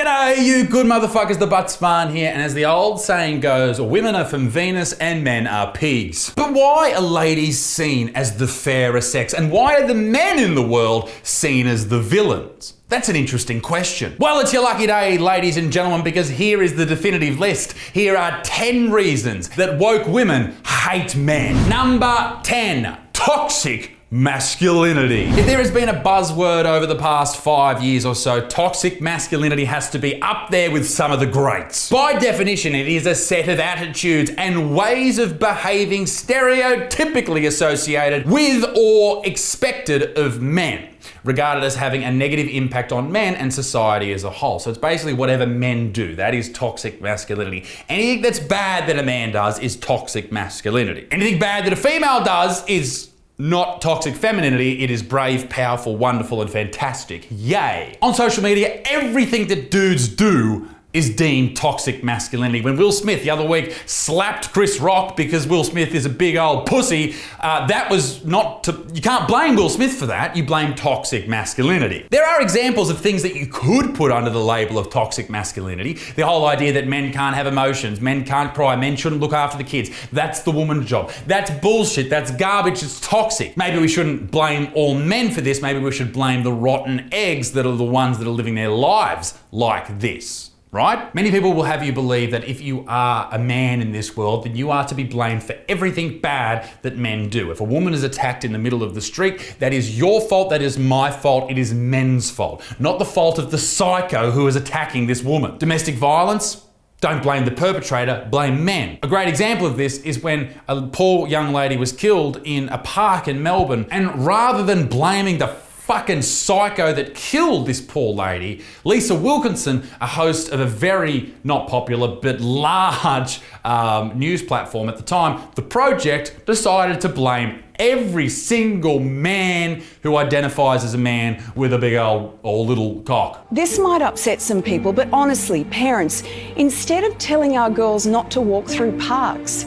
G'day, you good motherfuckers, the Buttsman here, and as the old saying goes, women are from Venus and men are pigs. But why are ladies seen as the fairer sex, and why are the men in the world seen as the villains? That's an interesting question. Well, it's your lucky day, ladies and gentlemen, because here is the definitive list. Here are 10 reasons that woke women hate men. Number 10, toxic masculinity. If there has been a buzzword over the past 5 years or so, toxic masculinity has to be up there with some of the greats. By definition, it is a set of attitudes and ways of behaving stereotypically associated with or expected of men, regarded as having a negative impact on men and society as a whole. So it's basically whatever men do. That is toxic masculinity. Anything that's bad that a man does is toxic masculinity. Anything bad that a female does is not toxic femininity, it is brave, powerful, wonderful, and fantastic. Yay. On social media, everything that dudes do is deemed toxic masculinity. When Will Smith the other week slapped Chris Rock because Will Smith is a big old pussy, that was not to, you can't blame Will Smith for that, you blame toxic masculinity. There are examples of things that you could put under the label of toxic masculinity. The whole idea that men can't have emotions, men can't cry, men shouldn't look after the kids. That's the woman's job. That's bullshit, that's garbage, it's toxic. Maybe we shouldn't blame all men for this, maybe we should blame the rotten eggs that are the ones that are living their lives like this. Right? Many people will have you believe that if you are a man in this world, then you are to be blamed for everything bad that men do. If a woman is attacked in the middle of the street, that is your fault, that is my fault, it is men's fault, not the fault of the psycho who is attacking this woman. Domestic violence? Don't blame the perpetrator, blame men. A great example of this is when a poor young lady was killed in a park in Melbourne, and rather than blaming the fucking psycho that killed this poor lady, Lisa Wilkinson, a host of a very not popular but large news platform at the time, The Project, decided to blame every single man who identifies as a man with a big old or little cock. This might upset some people, but honestly, parents, instead of telling our girls not to walk through parks,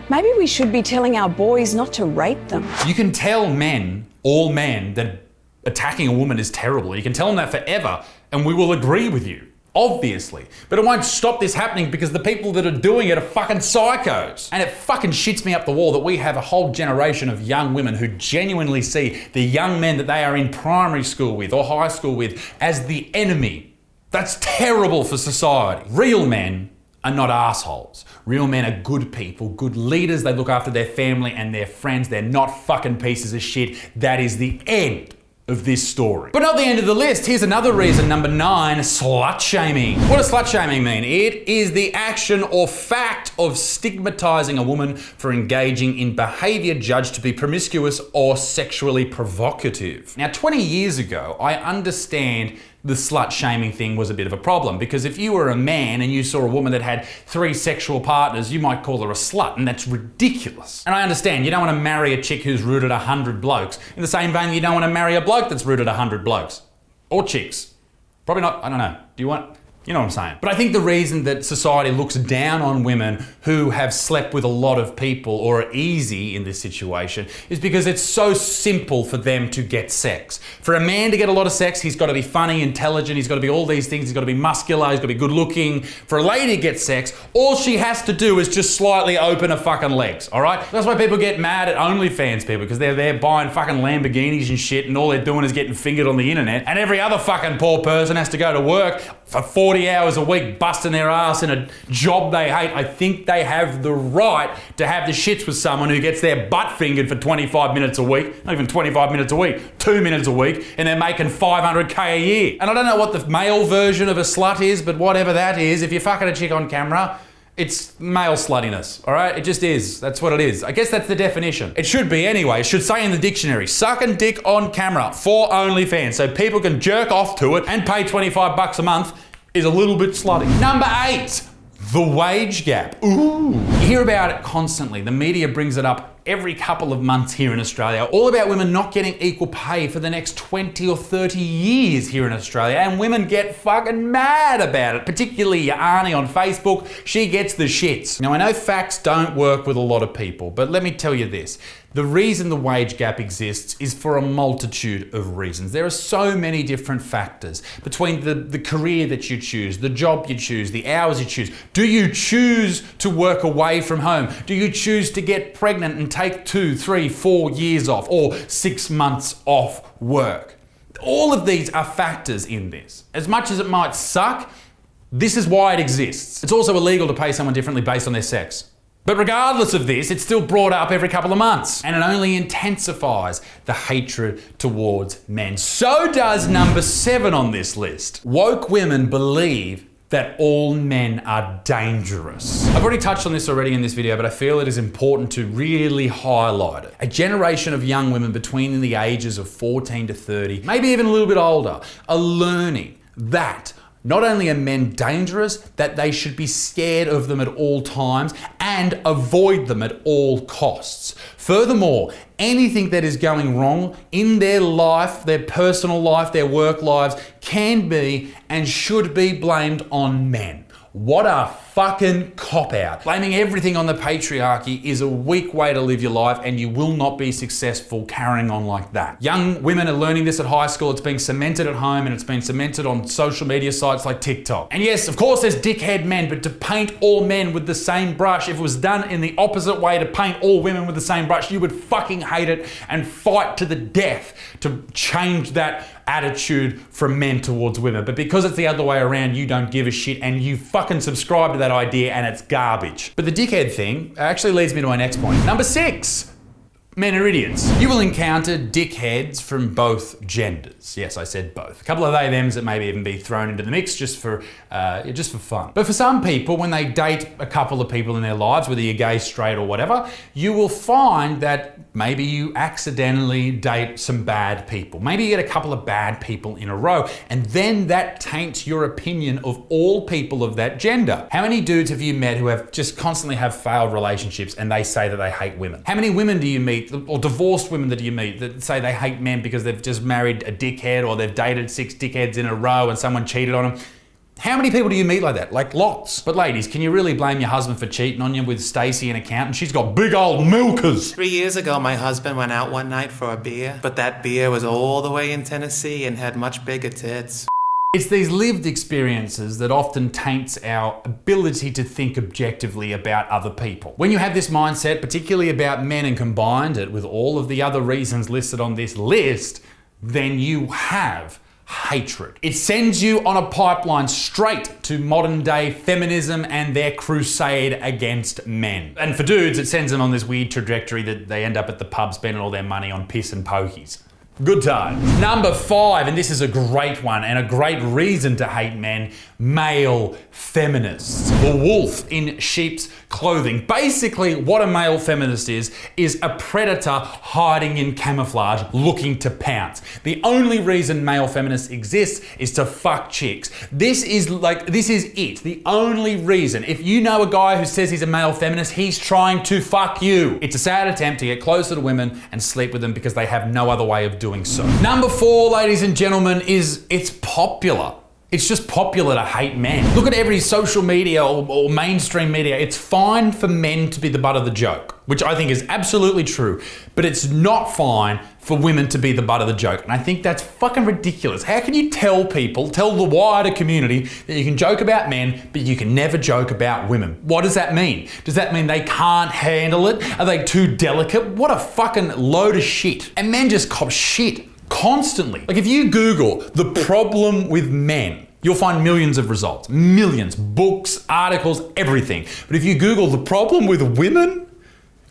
maybe we should be telling our boys not to rape them. You can tell men, all men, that attacking a woman is terrible. You can tell them that forever and we will agree with you, obviously. But it won't stop this happening because the people that are doing it are fucking psychos. And it fucking shits me up the wall that we have a whole generation of young women who genuinely see the young men that they are in primary school with or high school with as the enemy. That's terrible for society. Real men are not assholes. Real men are good people, good leaders. They look after their family and their friends. They're not fucking pieces of shit. That is the end of this story. But not the end of the list. Here's another reason, number 9, slut shaming. What does slut shaming mean? It is the action or fact of stigmatizing a woman for engaging in behavior judged to be promiscuous or sexually provocative. Now, 20 years ago, I understand the slut shaming thing was a bit of a problem, because if you were a man and you saw a woman that had 3 sexual partners, you might call her a slut, and that's ridiculous. And I understand, you don't want to marry a chick who's rooted 100 blokes. In the same vein, you don't want to marry a bloke that's rooted 100 blokes. Or chicks. Probably not, I don't know. Do you want? You know what I'm saying? But I think the reason that society looks down on women who have slept with a lot of people or are easy in this situation is because it's so simple for them to get sex. For a man to get a lot of sex, he's got to be funny, intelligent, he's got to be all these things, he's got to be muscular, he's got to be good looking. For a lady to get sex, all she has to do is just slightly open her fucking legs, all right? That's why people get mad at OnlyFans people, because they're there buying fucking Lamborghinis and shit, and all they're doing is getting fingered on the internet, and every other fucking poor person has to go to work for 40 hours a week busting their ass in a job they hate. I think they have the right to have the shits with someone who gets their butt fingered for 25 minutes a week, not even 25 minutes a week, 2 minutes a week, and they're making 500K a year. And I don't know what the male version of a slut is, but whatever that is, if you're fucking a chick on camera, it's male sluttiness, all right? It just is. That's what it is. I guess that's the definition. It should be anyway. It should say in the dictionary, sucking dick on camera for OnlyFans, so people can jerk off to it and pay $25 a month is a little bit slutty. Number 8, the wage gap. Ooh. You hear about it constantly. The media brings it up every couple of months here in Australia, all about women not getting equal pay for the next 20 or 30 years here in Australia, and women get fucking mad about it, particularly your auntie on Facebook. She gets the shits. Now, I know facts don't work with a lot of people, but let me tell you this. The reason the wage gap exists is for a multitude of reasons. There are so many different factors between the career that you choose, the job you choose, the hours you choose. Do you choose to work away from home? Do you choose to get pregnant and take 2, 3, 4 years off, or 6 months off work? All of these are factors in this. As much as it might suck, this is why it exists. It's also illegal to pay someone differently based on their sex. But regardless of this, it's still brought up every couple of months, and it only intensifies the hatred towards men. So does number 7 on this list. Woke women believe that all men are dangerous. I've already touched on this already in this video, but I feel it is important to really highlight it. A generation of young women between the ages of 14 to 30, maybe even a little bit older, are learning that not only are men dangerous, that they should be scared of them at all times and avoid them at all costs. Furthermore, anything that is going wrong in their life, their personal life, their work lives, can be and should be blamed on men. What a fucking cop-out. Blaming everything on the patriarchy is a weak way to live your life, and you will not be successful carrying on like that. Young women are learning this at high school. It's being cemented at home, and it's been cemented on social media sites like TikTok. And yes, of course there's dickhead men, but to paint all men with the same brush, if it was done in the opposite way to paint all women with the same brush, you would fucking hate it and fight to the death to change that attitude from men towards women. But because it's the other way around, you don't give a shit and you fucking subscribe to that idea, and it's garbage. But the dickhead thing actually leads me to my next point. Number 6. Men are idiots. You will encounter dickheads from both genders. Yes, I said both. A couple of they, thems that maybe even be thrown into the mix just for fun. But for some people, when they date a couple of people in their lives, whether you're gay, straight, or whatever, you will find that maybe you accidentally date some bad people. Maybe you get a couple of bad people in a row, and then that taints your opinion of all people of that gender. How many dudes have you met who have just constantly have failed relationships and they say that they hate women? How many women do you meet, or divorced women that you meet, that say they hate men because they've just married a dickhead, or they've dated 6 dickheads in a row and someone cheated on them? How many people do you meet like that? Like lots. But ladies, can you really blame your husband for cheating on you with Stacey, an accountant? She's got big old milkers. 3 years ago, my husband went out one night for a beer, but that beer was all the way in Tennessee and had much bigger tits. It's these lived experiences that often taints our ability to think objectively about other people. When you have this mindset, particularly about men, and combined it with all of the other reasons listed on this list, then you have hatred. It sends you on a pipeline straight to modern day feminism and their crusade against men. And for dudes, it sends them on this weird trajectory that they end up at the pub spending all their money on piss and pokies. Good times. Number 5, and this is a great one and a great reason to hate men, male feminists. The wolf in sheep's clothing. Basically, what a male feminist is a predator hiding in camouflage looking to pounce. The only reason male feminists exist is to fuck chicks. This is it. The only reason. If you know a guy who says he's a male feminist, he's trying to fuck you. It's a sad attempt to get closer to women and sleep with them because they have no other way of doing so. Number 4, ladies and gentlemen, is it's popular. It's just popular to hate men. Look at every social media or mainstream media. It's fine for men to be the butt of the joke, which I think is absolutely true, but it's not fine for women to be the butt of the joke. And I think that's fucking ridiculous. How can you tell the wider community that you can joke about men, but you can never joke about women? What does that mean? Does that mean they can't handle it? Are they too delicate? What a fucking load of shit. And men just cop shit constantly. Like if you Google the problem with men, you'll find millions of results. Millions. Books, articles, everything. But if you Google the problem with women,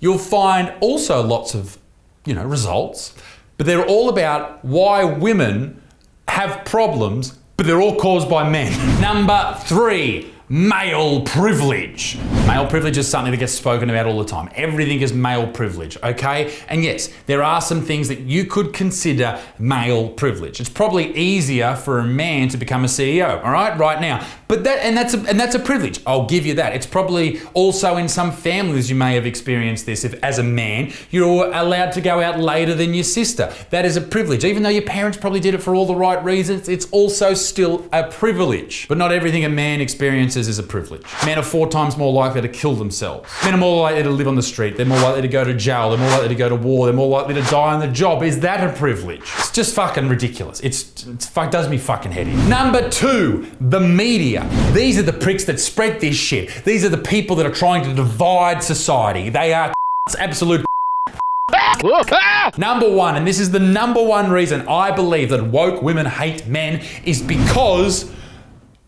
you'll find also lots of, results. But they're all about why women have problems, but they're all caused by men. Number 3. male privilege. Male privilege is something that gets spoken about all the time. Everything is male privilege, okay? And yes, there are some things that you could consider male privilege. It's probably easier for a man to become a CEO, all right, right now. But that's a privilege. I'll give you that. It's probably also in some families you may have experienced this. If as a man, you're allowed to go out later than your sister. That is a privilege. Even though your parents probably did it for all the right reasons, it's also still a privilege. But not everything a man experiences is a privilege. Men are 4 times more likely to kill themselves. Men are more likely to live on the street. They're more likely to go to jail. They're more likely to go to war. They're more likely to die on the job. Is that a privilege? It's just fucking ridiculous. It does me fucking head in. Number 2, the media. These are the pricks that spread this shit. These are the people that are trying to divide society. They are absolute Number 1, and this is the number 1 reason I believe that woke women hate men, is because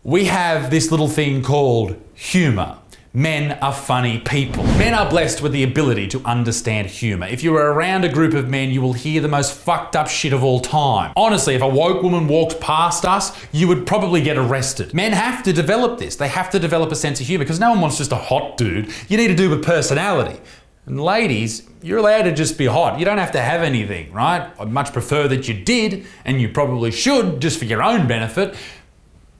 we have this little thing called humor. Men are funny people. Men are blessed with the ability to understand humor. If you are around a group of men, you will hear the most fucked up shit of all time. Honestly, if a woke woman walked past us, you would probably get arrested. Men have to develop this. They have to develop a sense of humor because no one wants just a hot dude. You need a dude with personality. And ladies, you're allowed to just be hot. You don't have to have anything, right? I'd much prefer that you did, and you probably should, just for your own benefit.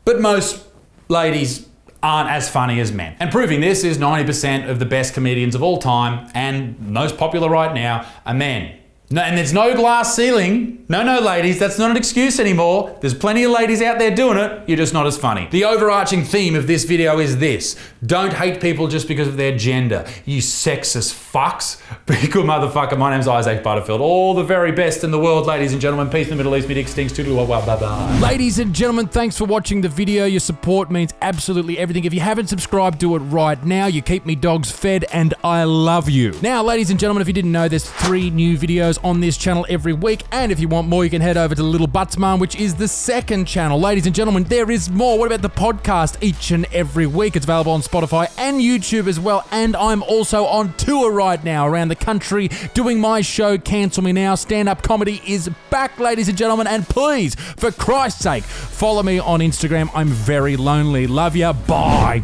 But most ladies aren't as funny as men. And proving this is 90% of the best comedians of all time and most popular right now are men. No, and there's no glass ceiling. No, ladies, that's not an excuse anymore. There's plenty of ladies out there doing it. You're just not as funny. The overarching theme of this video is this. Don't hate people just because of their gender. You sexist fucks. Be good motherfucker. My name's Isaac Butterfield. All the very best in the world, ladies and gentlemen. Peace in the Middle East. Mid extinct. Bye-bye. Ladies and gentlemen, thanks for watching the video. Your support means absolutely everything. If you haven't subscribed, do it right now. You keep me dogs fed and I love you. Now, ladies and gentlemen, if you didn't know, there's 3 new videos on this channel every week, and if you want more, you can head over to Little Buttsman, which is the 2nd channel. Ladies and gentlemen, there is more. What about the podcast each and every week? It's available on Spotify and YouTube as well, and I'm also on tour right now around the country doing my show, Cancel Me Now. Stand-up comedy is back, ladies and gentlemen, and please, for Christ's sake, follow me on Instagram. I'm very lonely. Love ya. Bye.